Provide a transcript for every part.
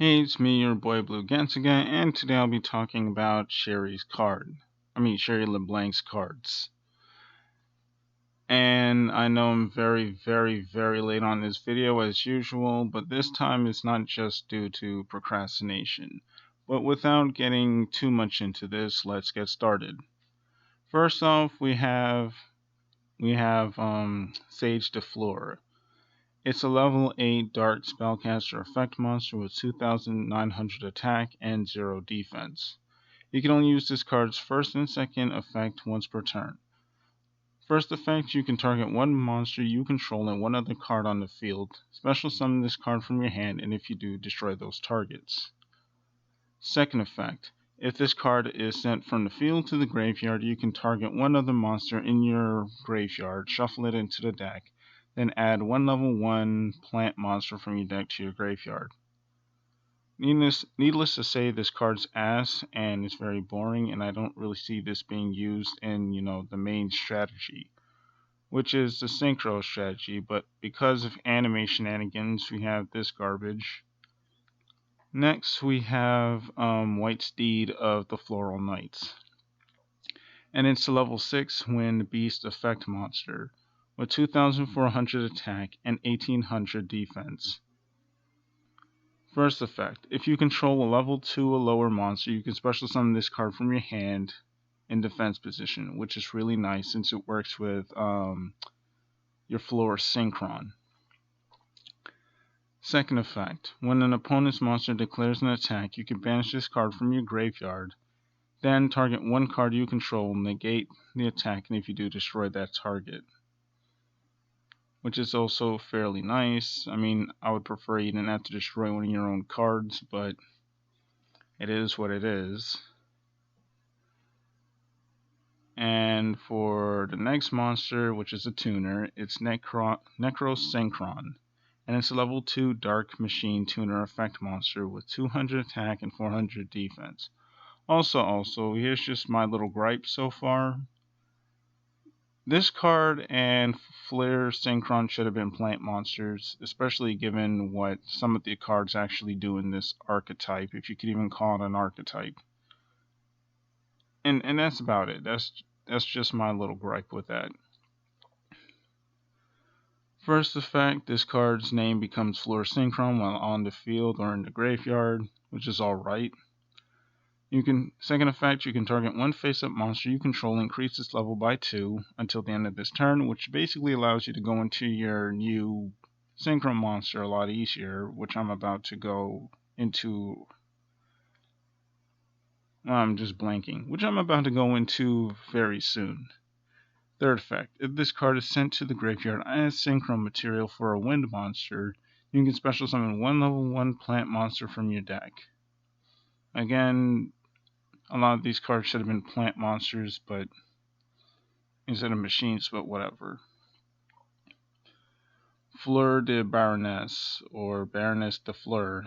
Hey, it's me, your boy Blue Gans again, and today I'll be talking about Sherry LeBlanc's cards. And I know I'm very late on this video as usual, but this time it's not just due to procrastination. But without getting too much into this, let's get started. First off, we have Sage de Fleur. It's a level 8 dark spellcaster effect monster with 2,900 attack and 0 defense. You can only use this card's first and second effect once per turn. First effect, you can target one monster you control and one other card on the field. Special summon this card from your hand, and if you do, destroy those targets. Second effect, if this card is sent from the field to the graveyard, you can target one other monster in your graveyard, shuffle it into the deck, then add one level 1 plant monster from your deck to your graveyard. Needless to say, this card's ass and it's very boring, and I don't really see this being used in, the main strategy, which is the synchro strategy, but because of anime shenanigans, we have this garbage. Next, we have White Steed of the Floral Knights. And it's a level 6 Wind Beast effect monster with 2,400 attack and 1,800 defense. First effect, if you control a level 2 or lower monster, you can special summon this card from your hand in defense position, which is really nice since it works with your Floor Synchron. Second effect, when an opponent's monster declares an attack, you can banish this card from your graveyard, then target one card you control, negate the attack, and if you do, destroy that target. Which is also fairly nice. I mean, I would prefer you didn't have to destroy one of your own cards, but it is what it is. And for the next monster, which is a tuner, it's Necrosynchron. And it's a level 2 Dark Machine Tuner effect monster with 200 attack and 400 defense. Also, here's just my little gripe so far. This card and Flare Synchron should have been plant monsters, especially given what some of the cards actually do in this archetype, if you could even call it an archetype. And that's about it. That's just my little gripe with that. First effect, this card's name becomes Flare Synchron while on the field or in the graveyard, which is alright. Second effect, you can target one face-up monster you control and increase its level by 2 until the end of this turn, which basically allows you to go into your new Synchro monster a lot easier, which I'm about to go into. I'm just blanking, which I'm about to go into very soon. Third effect, if this card is sent to the graveyard as Synchro material for a wind monster, you can special summon one level 1 plant monster from your deck. Again, a lot of these cards should have been plant monsters, but instead of machines, but whatever. Fleur de Baroness, or Baroness de Fleur,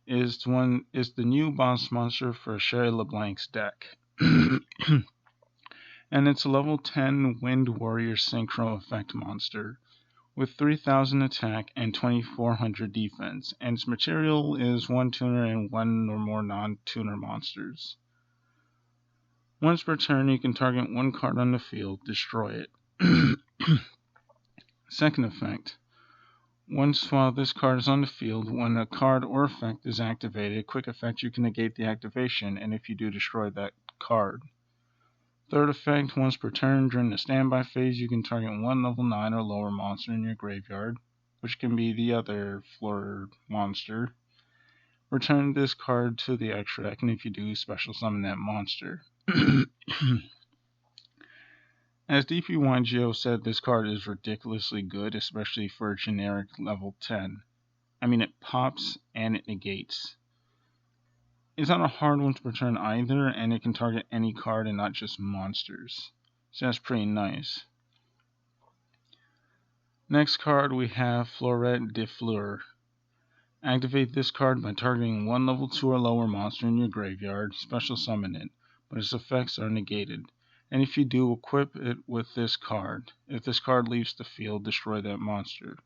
is the new boss monster for Sherry LeBlanc's deck. And it's a level 10 Wind Warrior Synchro effect monster with 3,000 attack and 2,400 defense, and its material is one tuner and one or more non-tuner monsters. Once per turn, you can target one card on the field, destroy it. Second effect. Once while this card is on the field, when a card or effect is activated, quick effect, you can negate the activation, and if you do, destroy that card. Third effect, once per turn during the standby phase, you can target one level 9 or lower monster in your graveyard, which can be the other Fleur monster. Return this card to the extra deck, and if you do, special summon that monster. As DPYGO said, this card is ridiculously good, especially for a generic level 10. I mean, it pops and it negates. It's not a hard one to return either, and it can target any card and not just monsters. So that's pretty nice. Next card we have Florette de Fleur. Activate this card by targeting one level 2 or lower monster in your graveyard, special summon it, but its effects are negated. And if you do, equip it with this card. If this card leaves the field, destroy that monster.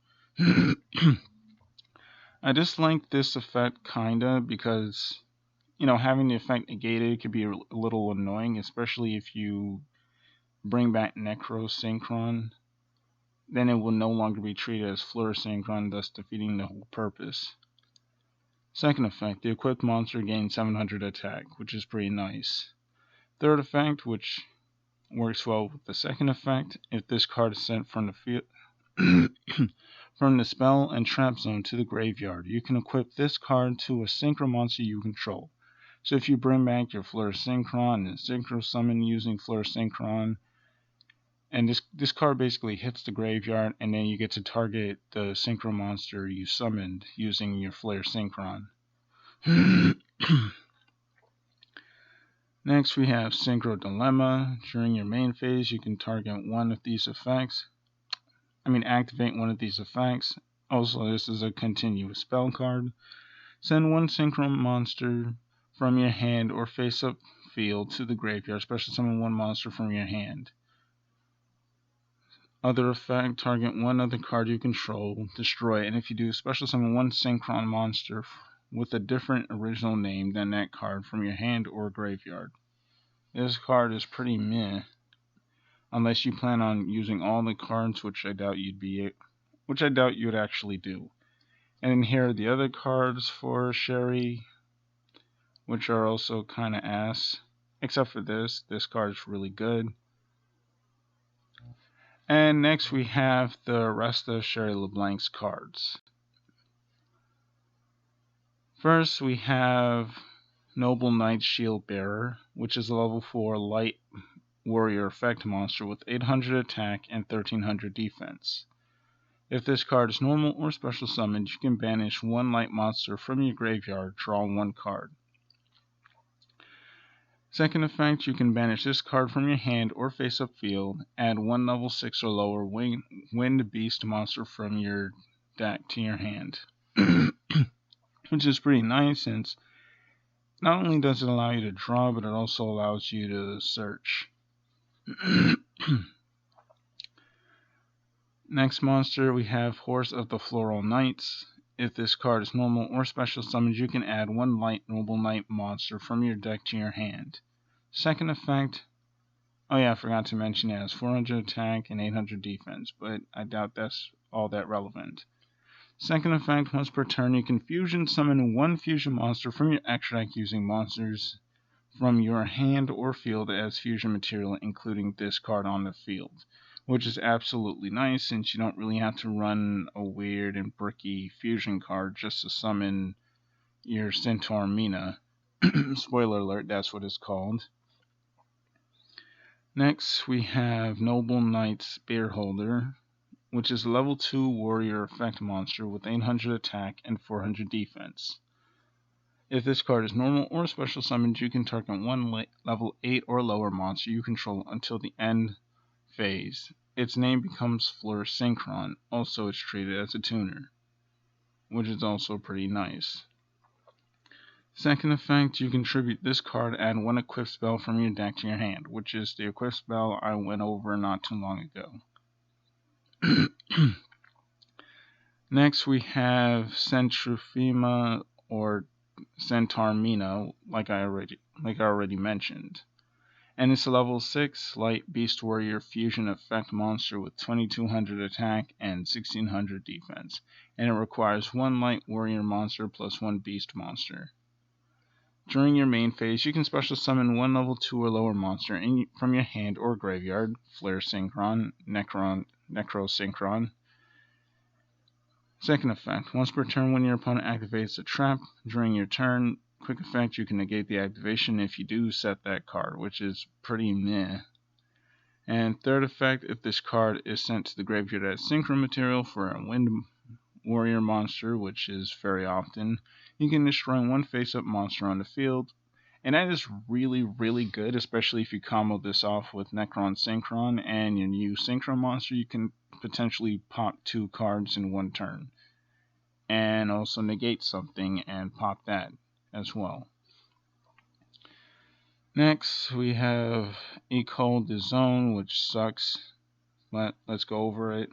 I dislike this effect kinda because having the effect negated could be a little annoying, especially if you bring back Necro Synchron. Then it will no longer be treated as Fleur Synchron, thus defeating the whole purpose. Second effect, the equipped monster gains 700 attack, which is pretty nice. Third effect, which works well with the second effect, if this card is sent from the field from the spell and trap zone to the graveyard, you can equip this card to a synchro monster you control. So if you bring back your Fleur Synchron and synchro summon using Fleur Synchron, and this card basically hits the graveyard, and then you get to target the synchro monster you summoned using your Flare Synchron. Next, we have Synchro Dilemma. During your main phase, you can target one of these effects. Activate one of these effects. Also, this is a continuous spell card. Send one synchro monster from your hand or face-up field to the graveyard. Special summon one monster from your hand. Other effect, target one other card you control, destroy, and if you do, special summon one synchron monster with a different original name than that card from your hand or graveyard. This card is pretty meh, unless you plan on using all the cards, which I doubt you'd actually do. And then here are the other cards for Sherry, which are also kinda ass. Except for this card is really good. And next we have the rest of Sherry LeBlanc's cards. First we have Noble Knight Shield Bearer, which is a level 4 light warrior effect monster with 800 attack and 1300 defense. If this card is normal or special summoned, you can banish one light monster from your graveyard, draw one card. Second effect, you can banish this card from your hand or face-up field, add one level 6 or lower winged beast monster from your deck to your hand. Which is pretty nice, since not only does it allow you to draw, but it also allows you to search. Next monster, we have Horse of the Floral Knights. If this card is normal or special summoned, you can add one light Noble Knight monster from your deck to your hand. Second effect, I forgot to mention it has 400 attack and 800 defense, but I doubt that's all that relevant. Second effect, once per turn, you can fusion summon one fusion monster from your extra deck using monsters from your hand or field as fusion material, including this card on the field, which is absolutely nice since you don't really have to run a weird and bricky fusion card just to summon your Centaur Mina. Spoiler alert, that's what it's called. Next, we have Noble Knight Spearholder, which is a level 2 warrior effect monster with 800 attack and 400 defense. If this card is normal or special summoned, you can target one level 8 or lower monster you control until the end phase. Its name becomes Fleur Synchron. Also, it's treated as a tuner, which is also pretty nice. Second effect, you contribute this card, add one equipped spell from your deck to your hand, which is the equipped spell I went over not too long ago. Next, we have Centrofima or Centaur Mina, like I already mentioned. And it's a level 6 light beast warrior fusion effect monster with 2200 attack and 1600 defense. And it requires one light warrior monster plus one beast monster. During your main phase, you can special summon one level 2 or lower monster from your hand or graveyard, Flare Synchron, Necro Synchron. Second effect, once per turn when your opponent activates a trap during your turn, quick effect, you can negate the activation if you do set that card, which is pretty meh. And third effect, if this card is sent to the graveyard as synchro material for a wind warrior monster, which is very often, you can destroy one face-up monster on the field. And that is really, really good, especially if you combo this off with Necron Synchron and your new Synchro monster. You can potentially pop 2 cards in one turn. And also negate something and pop that as well. Next, we have Ecole de Zone, which sucks, but let's go over it.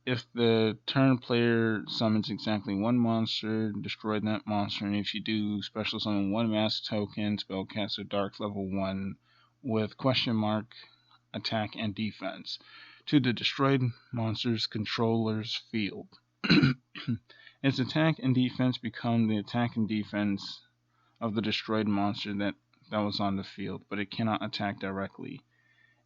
If the turn player summons exactly one monster, destroy that monster, and if you do, special summon one master token, spellcaster dark level 1 with question mark attack and defense to the destroyed monster's controller's field. Its attack and defense become the attack and defense of the destroyed monster that was on the field, but it cannot attack directly.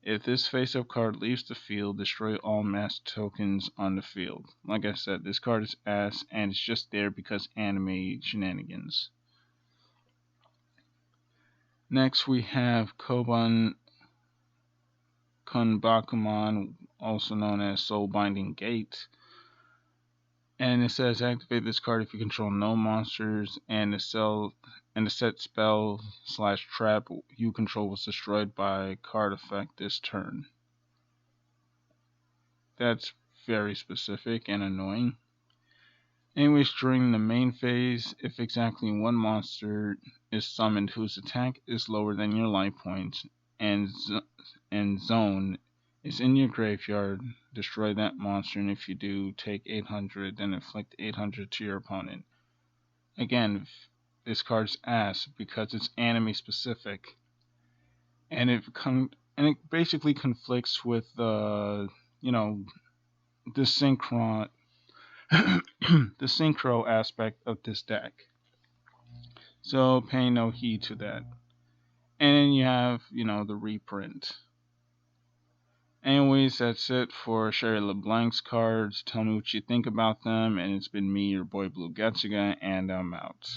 If this face-up card leaves the field, destroy all master tokens on the field. Like I said, this card is ass, and it's just there because anime shenanigans. Next, we have Koban Kunbakuman, also known as Soulbinding Gate. And it says activate this card if you control no monsters and the set spell / trap you control was destroyed by card effect this turn. That's very specific and annoying. Anyways, during the main phase, if exactly one monster is summoned whose attack is lower than your life points and zone is in your graveyard, destroy that monster, and if you do, take 800, then inflict 800 to your opponent. Again, this card's ass because it's anime specific, and it basically conflicts with the synchro the synchro aspect of this deck. So pay no heed to that. And then you have, the reprint. Anyways, that's it for Sherry LeBlanc's cards. Tell me what you think about them. And it's been me, your boy Blue Getsuga, and I'm out.